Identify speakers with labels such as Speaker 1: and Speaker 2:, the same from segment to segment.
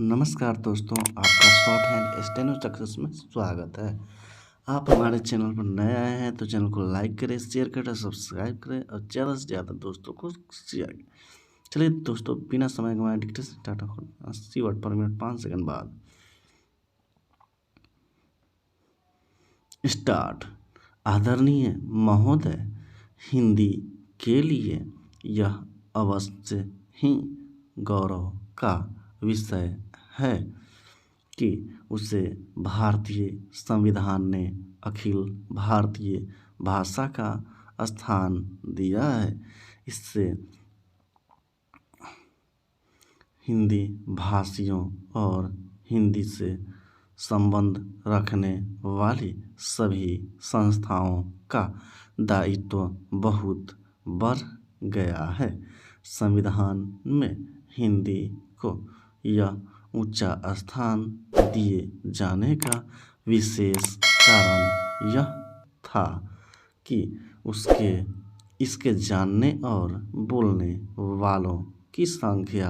Speaker 1: नमस्कार दोस्तों, आपका शॉर्ट हैंड स्टेनो सक्सेस में स्वागत है। आप हमारे चैनल पर नए आए हैं तो चैनल को लाइक करें, शेयर करें, सब्सक्राइब करें और ज़्यादा से ज़्यादा दोस्तों को शेयर करें। चलिए दोस्तों, बिना समय गंवाए डिक्टेशन स्टार्ट हो 80 वर्ड पर मिनट 5 सेकंड बाद स्टार्ट। आदरणीय महोदय, हिंदी के लिए यह अवश्य ही गौरव का विषय है कि उसे भारतीय संविधान ने अखिल भारतीय भाषा का स्थान दिया है। इससे हिंदी भाषियों और हिंदी से संबंध रखने वाली सभी संस्थाओं का दायित्व बहुत बढ़ गया है। संविधान में हिंदी को यह ऊंचा स्थान दिए जाने का विशेष कारण यह था कि इसके जानने और बोलने वालों की संख्या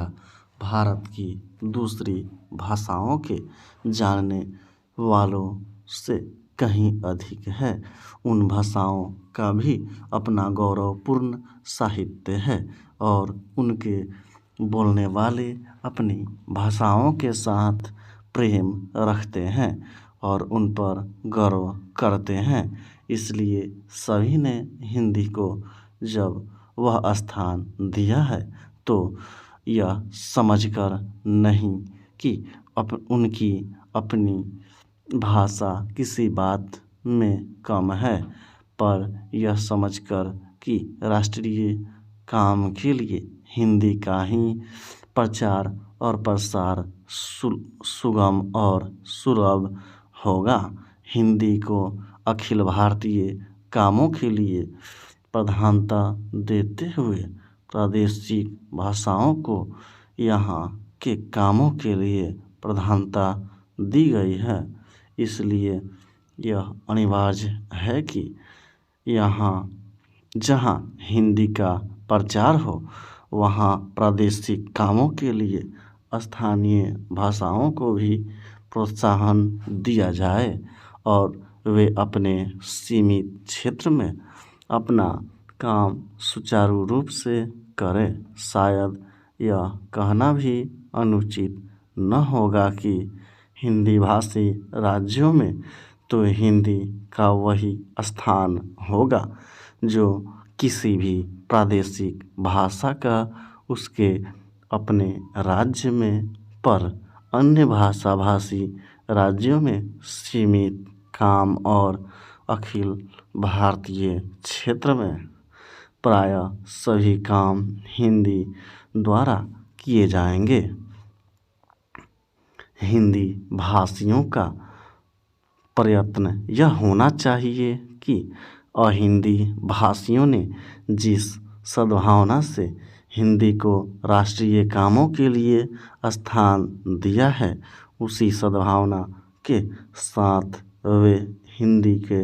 Speaker 1: भारत की दूसरी भाषाओं के जानने वालों से कहीं अधिक है। उन भाषाओं का भी अपना गौरवपूर्ण साहित्य है और उनके बोलने वाले अपनी भाषाओं के साथ प्रेम रखते हैं और उन पर गर्व करते हैं। इसलिए सभी ने हिंदी को जब वह स्थान दिया है तो यह समझकर नहीं कि उनकी अपनी भाषा किसी बात में कम है, पर यह समझकर कि राष्ट्रीय काम के लिए हिंदी का ही प्रचार और प्रसार सुगम और सुलभ होगा। हिंदी को अखिल भारतीय कामों के लिए प्रधानता देते हुए प्रादेशिक भाषाओं को यहाँ के कामों के लिए प्रधानता दी गई है। इसलिए यह अनिवार्य है कि यहाँ जहाँ हिंदी का प्रचार हो वहाँ प्रादेशिक कामों के लिए स्थानीय भाषाओं को भी प्रोत्साहन दिया जाए और वे अपने सीमित क्षेत्र में अपना काम सुचारू रूप से करें। शायद यह कहना भी अनुचित न होगा कि हिंदी भाषी राज्यों में तो हिंदी का वही स्थान होगा जो किसी भी प्रादेशिक भाषा का उसके अपने राज्य में, पर अन्य भाषा भाषी राज्यों में सीमित काम और अखिल भारतीय क्षेत्र में प्रायः सभी काम हिंदी द्वारा किए जाएंगे। हिंदी भाषियों का प्रयत्न यह होना चाहिए कि अहिंदी भाषियों ने जिस सद्भावना से हिंदी को राष्ट्रीय कामों के लिए स्थान दिया है, उसी सद्भावना के साथ वे हिंदी के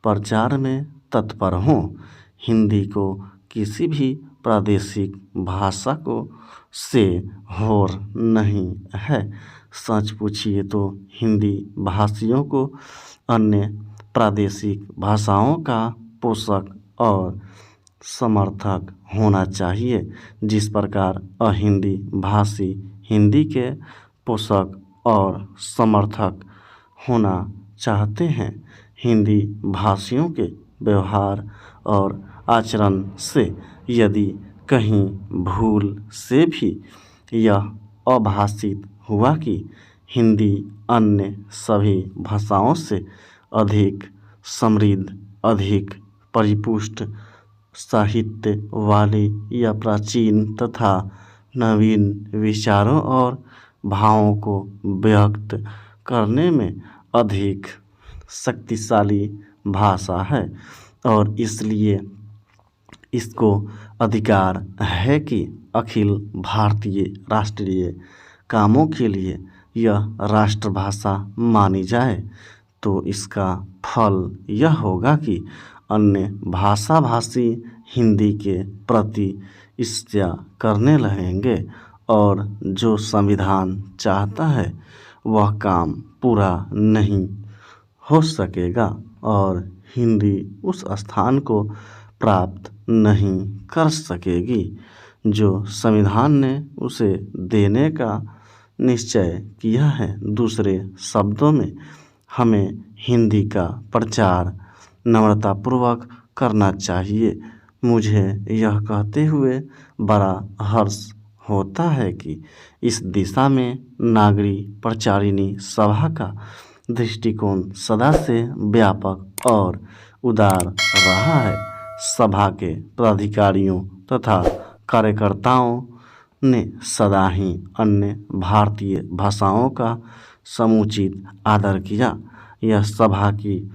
Speaker 1: प्रचार में तत्पर हों। हिंदी को किसी भी प्रादेशिक भाषा को से होर नहीं है। सच पूछिए तो हिंदी भाषियों को अन्य प्रादेशिक भाषाओं का पोषक और समर्थक होना चाहिए, जिस प्रकार अहिंदी भाषी हिंदी के पोषक और समर्थक होना चाहते हैं। हिंदी भाषियों के व्यवहार और आचरण से यदि कहीं भूल से भी यह आभासित हुआ कि हिंदी अन्य सभी भाषाओं से अधिक समृद्ध, अधिक परिपुष्ट साहित्य वाली या प्राचीन तथा नवीन विचारों और भावों को व्यक्त करने में अधिक शक्तिशाली भाषा है और इसलिए इसको अधिकार है कि अखिल भारतीय राष्ट्रीय कामों के लिए यह राष्ट्रभाषा मानी जाए, तो इसका फल यह होगा कि अन्य भाषाभाषी हिंदी के प्रति ईर्ष्या करने लगेंगे और जो संविधान चाहता है वह काम पूरा नहीं हो सकेगा और हिंदी उस स्थान को प्राप्त नहीं कर सकेगी जो संविधान ने उसे देने का निश्चय किया है। दूसरे शब्दों में हमें हिंदी का प्रचार नम्रतापूर्वक करना चाहिए। मुझे यह कहते हुए बड़ा हर्ष होता है कि इस दिशा में नागरिक प्रचारिणी सभा का दृष्टिकोण सदा से व्यापक और उदार रहा है। सभा के पदाधिकारियों तथा कार्यकर्ताओं ने सदा ही अन्य भारतीय भाषाओं का समुचित आदर किया। यह सभा की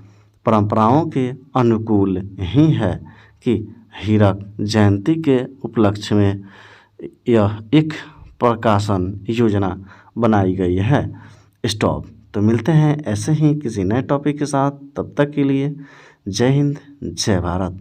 Speaker 1: परंपराओं के अनुकूल ही है कि हीरक जयंती के उपलक्ष्य में यह एक प्रकाशन योजना बनाई गई है। स्टॉप। तो मिलते हैं ऐसे ही किसी नए टॉपिक के साथ, तब तक के लिए जय हिंद जय भारत।